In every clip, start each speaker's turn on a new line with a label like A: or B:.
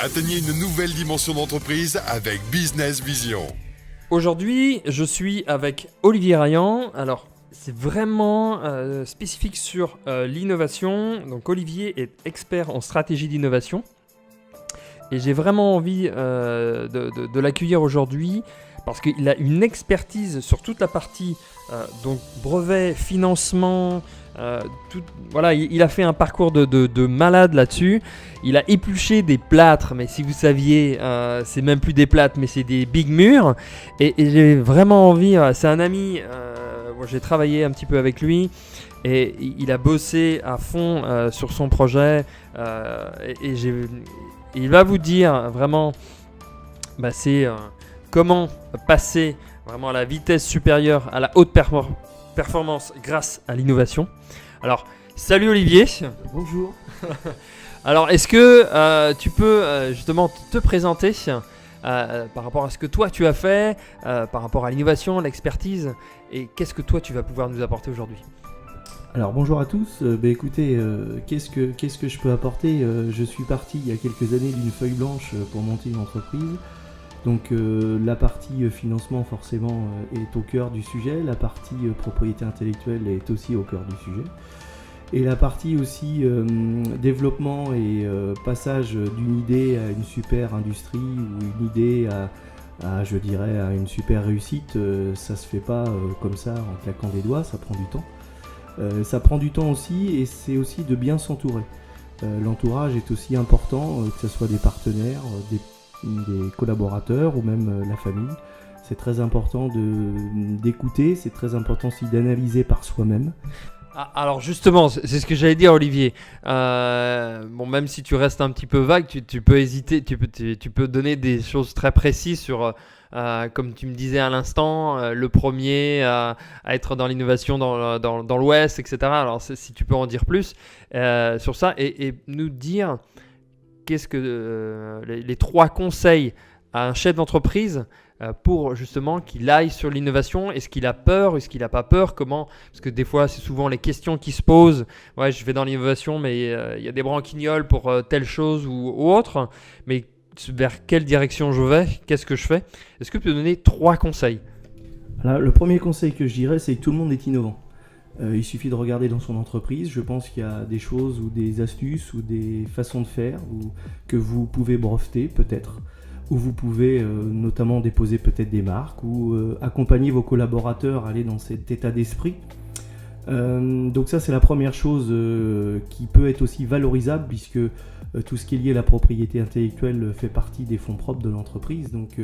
A: Atteignez une nouvelle dimension d'entreprise avec Business Vision.
B: Aujourd'hui, je suis avec Olivier Rayan. Alors, c'est vraiment spécifique sur l'innovation. Donc, Olivier est expert en stratégie d'innovation. Et j'ai vraiment envie de l'accueillir aujourd'hui parce qu'il a une expertise sur toute la partie donc brevet, financement. Voilà, il a fait un parcours de malade là-dessus. Il a épluché des plâtres, mais si vous saviez, c'est même plus des plâtres, mais c'est des big murs. Et j'ai vraiment envie, c'est un ami, moi, j'ai travaillé un petit peu avec lui. Et il a bossé à fond sur son projet. Il va vous dire vraiment, c'est comment passer vraiment à la vitesse supérieure, à la haute performance grâce à l'innovation. Alors, salut Olivier.
C: Bonjour.
B: Alors, est-ce que tu peux justement te présenter par rapport à ce que toi tu as fait, par rapport à l'innovation, l'expertise, et qu'est-ce que toi tu vas pouvoir nous apporter aujourd'hui ?
C: Alors bonjour à tous, écoutez, qu'est-ce que je peux apporter ? Je suis parti il y a quelques années d'une feuille blanche pour monter une entreprise. Donc la partie financement forcément est au cœur du sujet, la partie propriété intellectuelle est aussi au cœur du sujet. Et la partie aussi développement et passage d'une idée à une super industrie ou une idée à je dirais à une super réussite, ça se fait pas comme ça en claquant des doigts, ça prend du temps. Ça prend du temps aussi et c'est aussi de bien s'entourer. L'entourage est aussi important, que ce soit des partenaires, des collaborateurs ou même la famille. C'est très important d'écouter, c'est très important aussi d'analyser par soi-même.
B: Alors justement, c'est ce que j'allais dire Olivier. Même si tu restes un petit peu vague, tu peux hésiter, tu peux donner des choses très précises sur, comme tu me disais à l'instant, le premier à être dans l'innovation dans l'Ouest, etc. Alors si tu peux en dire plus sur ça et nous dire qu'est-ce que les 3 conseils à un chef d'entreprise pour justement qu'il aille sur l'innovation. Est-ce qu'il a peur? Est-ce qu'il n'a pas peur? Comment? Parce que des fois, c'est souvent les questions qui se posent. Ouais, je vais dans l'innovation, mais il y a des branquignoles pour telle chose ou autre. Mais vers quelle direction je vais? Qu'est-ce que je fais? Est-ce que tu peux donner 3 conseils?
C: Alors, le premier conseil que je dirais, c'est que tout le monde est innovant. Il suffit de regarder dans son entreprise. Je pense qu'il y a des choses ou des astuces ou des façons de faire que vous pouvez breveter peut-être. Où vous pouvez notamment déposer peut-être des marques ou accompagner vos collaborateurs à aller dans cet état d'esprit. Donc ça c'est la première chose qui peut être aussi valorisable puisque tout ce qui est lié à la propriété intellectuelle fait partie des fonds propres de l'entreprise. Donc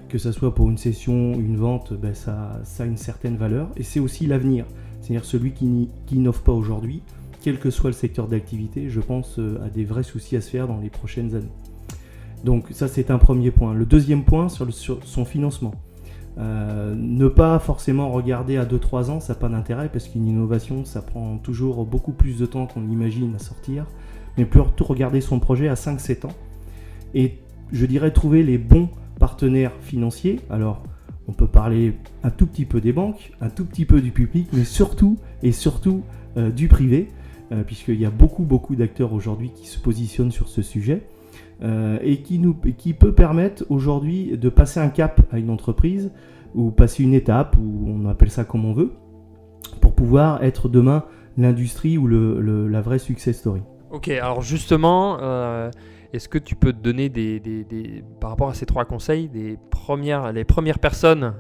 C: que ça soit pour une session, une vente, ça a une certaine valeur et c'est aussi l'avenir. C'est-à-dire celui qui n'innove pas aujourd'hui, quel que soit le secteur d'activité, je pense a des vrais soucis à se faire dans les prochaines années. Donc ça c'est un premier point. Le deuxième point sur son financement. Ne pas forcément regarder à 2-3 ans, ça n'a pas d'intérêt parce qu'une innovation ça prend toujours beaucoup plus de temps qu'on l'imagine à sortir. Mais plutôt regarder son projet à 5-7 ans. Et je dirais trouver les bons partenaires financiers. Alors on peut parler un tout petit peu des banques, un tout petit peu du public, mais surtout du privé. Puisqu'il y a beaucoup d'acteurs aujourd'hui qui se positionnent sur ce sujet. Et qui peut permettre aujourd'hui de passer un cap à une entreprise ou passer une étape, ou on appelle ça comme on veut, pour pouvoir être demain l'industrie ou la vraie success story.
B: Ok, alors justement, est-ce que tu peux te donner par rapport à ces 3 conseils, les premières personnes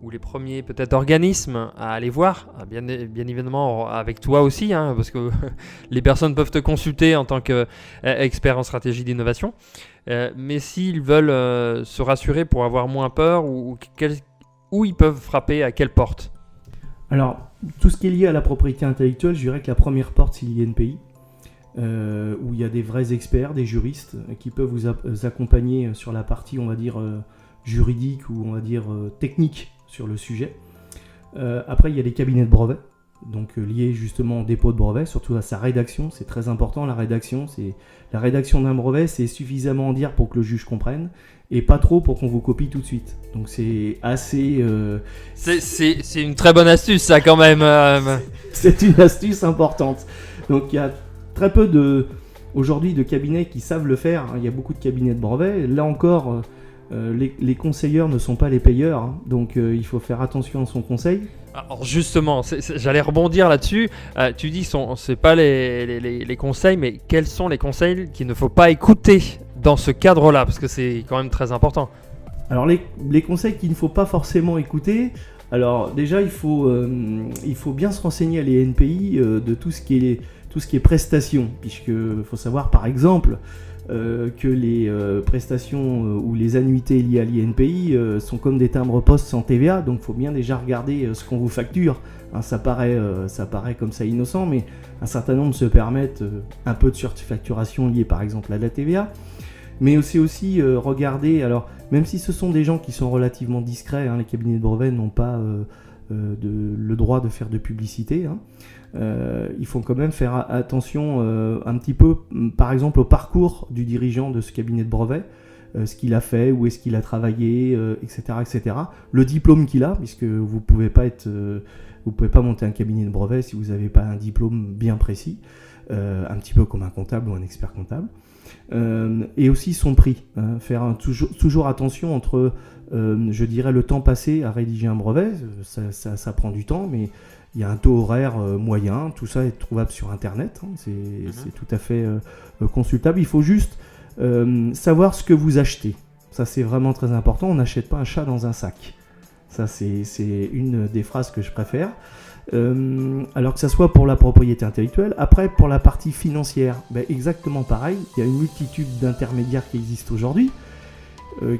B: ou les premiers peut-être organismes à aller voir, bien évidemment avec toi aussi, parce que les personnes peuvent te consulter en tant qu'expert en stratégie d'innovation, mais s'ils veulent se rassurer pour avoir moins peur, où ils peuvent frapper, à quelle porte?
C: Alors, tout ce qui est lié à la propriété intellectuelle, je dirais que la première porte, c'est l'INPI. Où il y a des vrais experts, des juristes qui peuvent vous accompagner sur la partie, on va dire, juridique ou on va dire technique sur le sujet. Après, il y a les cabinets de brevets, donc liés justement au dépôt de brevet, surtout à sa rédaction. C'est très important, la rédaction d'un brevet, c'est suffisamment en dire pour que le juge comprenne et pas trop pour qu'on vous copie tout de suite. Donc c'est assez...
B: C'est une très bonne astuce ça quand même.
C: C'est une astuce importante. Donc il y a très peu aujourd'hui de cabinets qui savent le faire. Il y a beaucoup de cabinets de brevets. Là encore, les conseilleurs ne sont pas les payeurs, hein. Donc il faut faire attention à son conseil.
B: Alors justement, j'allais rebondir là-dessus. Tu dis c'est pas les conseils, mais quels sont les conseils qu'il ne faut pas écouter dans ce cadre-là, parce que c'est quand même très important.
C: Alors les conseils qu'il ne faut pas forcément écouter, alors déjà il faut bien se renseigner à l'INPI de tout ce qui est prestations, puisque faut savoir par exemple que les prestations ou les annuités liées à l'INPI sont comme des timbres-poste sans TVA, donc il faut bien déjà regarder ce qu'on vous facture. Hein, ça paraît comme ça innocent, mais un certain nombre se permettent un peu de surfacturation liée par exemple à la TVA. Mais aussi regarder, alors même si ce sont des gens qui sont relativement discrets, hein, les cabinets de brevets n'ont pas le droit de faire de publicité, hein, il faut quand même faire attention un petit peu, par exemple, au parcours du dirigeant de ce cabinet de brevet, ce qu'il a fait, où est-ce qu'il a travaillé, etc., etc. Le diplôme qu'il a, puisque vous pouvez pas monter un cabinet de brevet si vous n'avez pas un diplôme bien précis, un petit peu comme un comptable ou un expert comptable. Et aussi son prix, hein, faire toujours attention entre, je dirais, le temps passé à rédiger un brevet, ça prend du temps, mais il y a un taux horaire moyen, tout ça est trouvable sur internet, hein, c'est tout à fait consultable. Il faut juste savoir ce que vous achetez, ça c'est vraiment très important. On n'achète pas un chat dans un sac, ça c'est une des phrases que je préfère. Alors que ça soit pour la propriété intellectuelle. Après, pour la partie financière, exactement pareil. Il y a une multitude d'intermédiaires qui existent aujourd'hui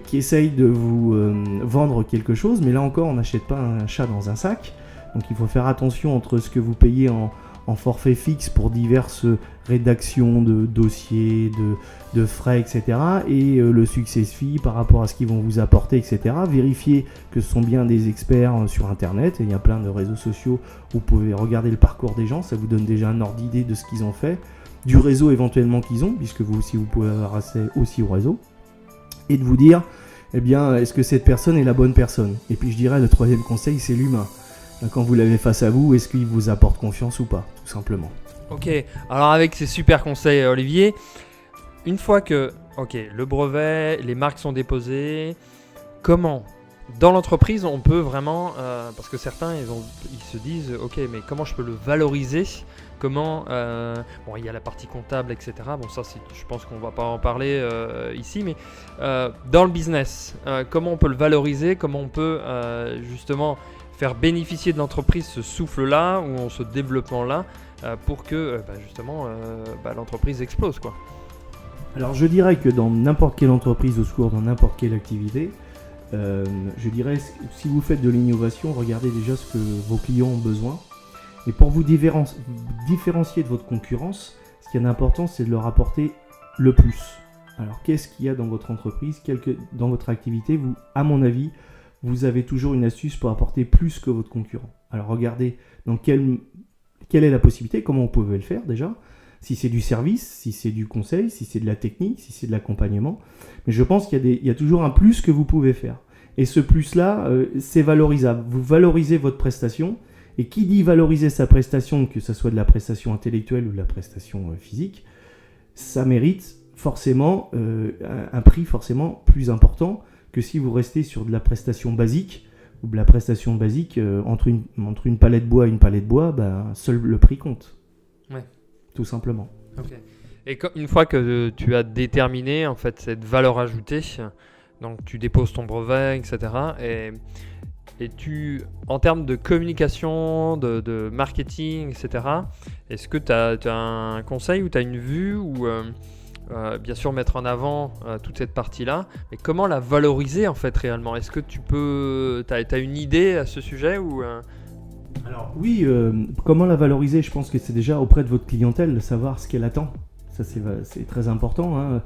C: qui essayent de vous vendre quelque chose, mais là encore, on n'achète pas un chat dans un sac. Donc il faut faire attention entre ce que vous payez en forfait fixe pour diverses rédactions de dossiers, de frais, etc. et le success fee par rapport à ce qu'ils vont vous apporter, etc. Vérifiez que ce sont bien des experts sur Internet, et il y a plein de réseaux sociaux où vous pouvez regarder le parcours des gens, ça vous donne déjà un ordre d'idée de ce qu'ils ont fait, du réseau éventuellement qu'ils ont, puisque vous aussi vous pouvez avoir accès aussi au réseau, et de vous dire, eh bien, est-ce que cette personne est la bonne personne ? Et puis je dirais, le troisième conseil, c'est l'humain. Quand vous l'avez face à vous, est-ce qu'il vous apporte confiance ou pas, tout simplement.
B: Ok, alors avec ces super conseils, Olivier, une fois que le brevet, les marques sont déposées, comment dans l'entreprise on peut vraiment, parce que certains ils se disent ok, mais comment je peux le valoriser, comment, il y a la partie comptable, etc. Bon, ça je pense qu'on va pas en parler ici, mais dans le business, comment on peut le valoriser, comment on peut justement faire bénéficier de l'entreprise ce souffle-là ou ce développement-là pour que justement l'entreprise explose, quoi.
C: Alors je dirais que dans n'importe quelle entreprise, au secours, dans n'importe quelle activité, je dirais, si vous faites de l'innovation, regardez déjà ce que vos clients ont besoin. Et pour vous différencier de votre concurrence, ce qui est important, c'est de leur apporter le plus. Alors qu'est-ce qu'il y a dans votre entreprise, dans votre activité, vous, à mon avis, vous avez toujours une astuce pour apporter plus que votre concurrent. Alors regardez dans quelle est la possibilité, comment vous pouvez le faire déjà, si c'est du service, si c'est du conseil, si c'est de la technique, si c'est de l'accompagnement. Mais je pense qu'il y a toujours un plus que vous pouvez faire. Et ce plus-là, c'est valorisable. Vous valorisez votre prestation, et qui dit valoriser sa prestation, que ce soit de la prestation intellectuelle ou de la prestation physique, ça mérite forcément un prix forcément plus important que si vous restez sur de la prestation basique, ou de la prestation basique, entre une palette bois et une palette bois, seul le prix compte.
B: Ouais.
C: Tout simplement.
B: Okay. Et une fois que tu as déterminé en fait cette valeur ajoutée, donc tu déposes ton brevet, etc. Et tu, en termes de communication, de marketing, etc., est-ce que tu as un conseil ou tu as une vue ou bien sûr mettre en avant toute cette partie-là, mais comment la valoriser en fait réellement ? Est-ce que tu as une idée à ce sujet ou
C: Alors oui, comment la valoriser ? Je pense que c'est déjà auprès de votre clientèle de savoir ce qu'elle attend. Ça c'est très important, hein.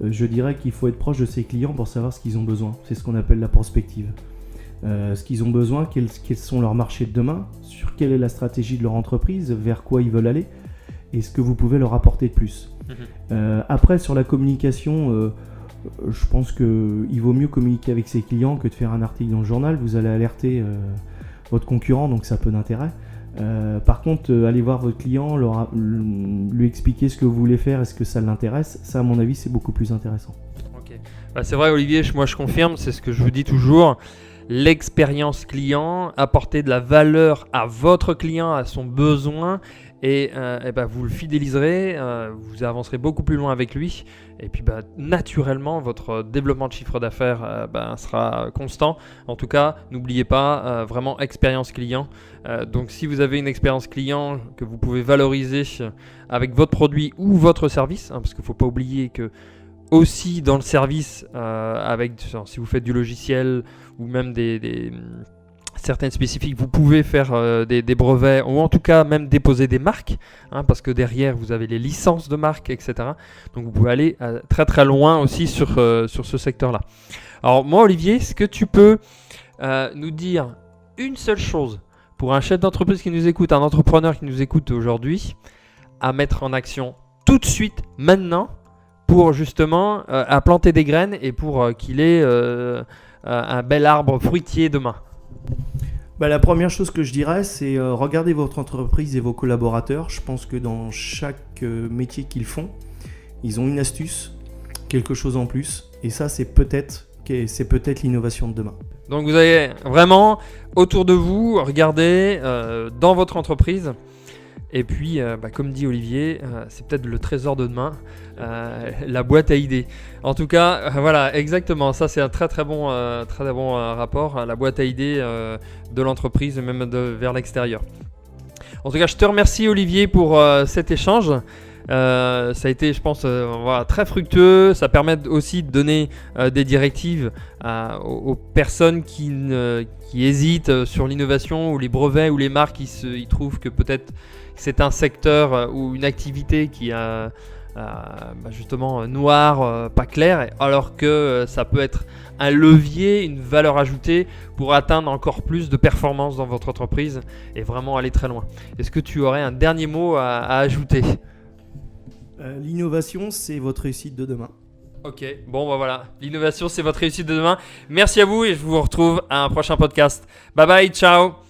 C: Je dirais qu'il faut être proche de ses clients pour savoir ce qu'ils ont besoin. C'est ce qu'on appelle la prospective. Ce qu'ils ont besoin, quels sont leurs marchés de demain, sur quelle est la stratégie de leur entreprise, vers quoi ils veulent aller, et ce que vous pouvez leur apporter de plus. Après, sur la communication, je pense qu'il vaut mieux communiquer avec ses clients que de faire un article dans le journal. Vous allez alerter votre concurrent, donc ça a peu d'intérêt. Par contre, aller voir votre client, lui expliquer ce que vous voulez faire, est-ce que ça l'intéresse, ça à mon avis c'est beaucoup plus intéressant.
B: Ok. C'est vrai Olivier, moi je confirme, c'est ce que je vous dis toujours. L'expérience client, apporter de la valeur à votre client, à son besoin et vous le fidéliserez, vous avancerez beaucoup plus loin avec lui et puis naturellement votre développement de chiffre d'affaires sera constant. En tout cas, n'oubliez pas vraiment expérience client. Donc si vous avez une expérience client que vous pouvez valoriser avec votre produit ou votre service, parce qu'il ne faut pas oublier que aussi dans le service, si vous faites du logiciel ou même des certaines spécifiques, vous pouvez faire des brevets ou en tout cas même déposer des marques, parce que derrière vous avez les licences de marque, etc. Donc vous pouvez aller très très loin aussi sur ce secteur-là. Alors moi Olivier, est-ce que tu peux nous dire une seule chose pour un chef d'entreprise qui nous écoute, un entrepreneur qui nous écoute aujourd'hui, à mettre en action tout de suite, maintenant, pour justement à planter des graines et pour qu'il ait un bel arbre fruitier demain?
C: La première chose que je dirais, c'est regarder votre entreprise et vos collaborateurs. Je pense que dans chaque métier qu'ils font, ils ont une astuce, quelque chose en plus. Et ça, c'est peut-être l'innovation de demain.
B: Donc vous avez vraiment autour de vous, regardez dans votre entreprise. Et puis, comme dit Olivier, c'est peut-être le trésor de demain, la boîte à idées. En tout cas, voilà, exactement. Ça, c'est un très très bon rapport, la boîte à idées de l'entreprise, même vers l'extérieur. En tout cas, je te remercie Olivier pour cet échange. Ça a été, je pense, très fructueux. Ça permet aussi de donner des directives aux personnes qui hésitent sur l'innovation ou les brevets ou les marques. Ils trouvent que peut-être c'est un secteur ou une activité qui a justement noir, pas clair, alors que ça peut être un levier, une valeur ajoutée pour atteindre encore plus de performance dans votre entreprise et vraiment aller très loin. Est-ce que tu aurais un dernier mot à ajouter ?
C: L'innovation, c'est votre réussite de demain.
B: Ok, bon voilà, l'innovation c'est votre réussite de demain. Merci à vous et je vous retrouve à un prochain podcast. Bye bye, ciao.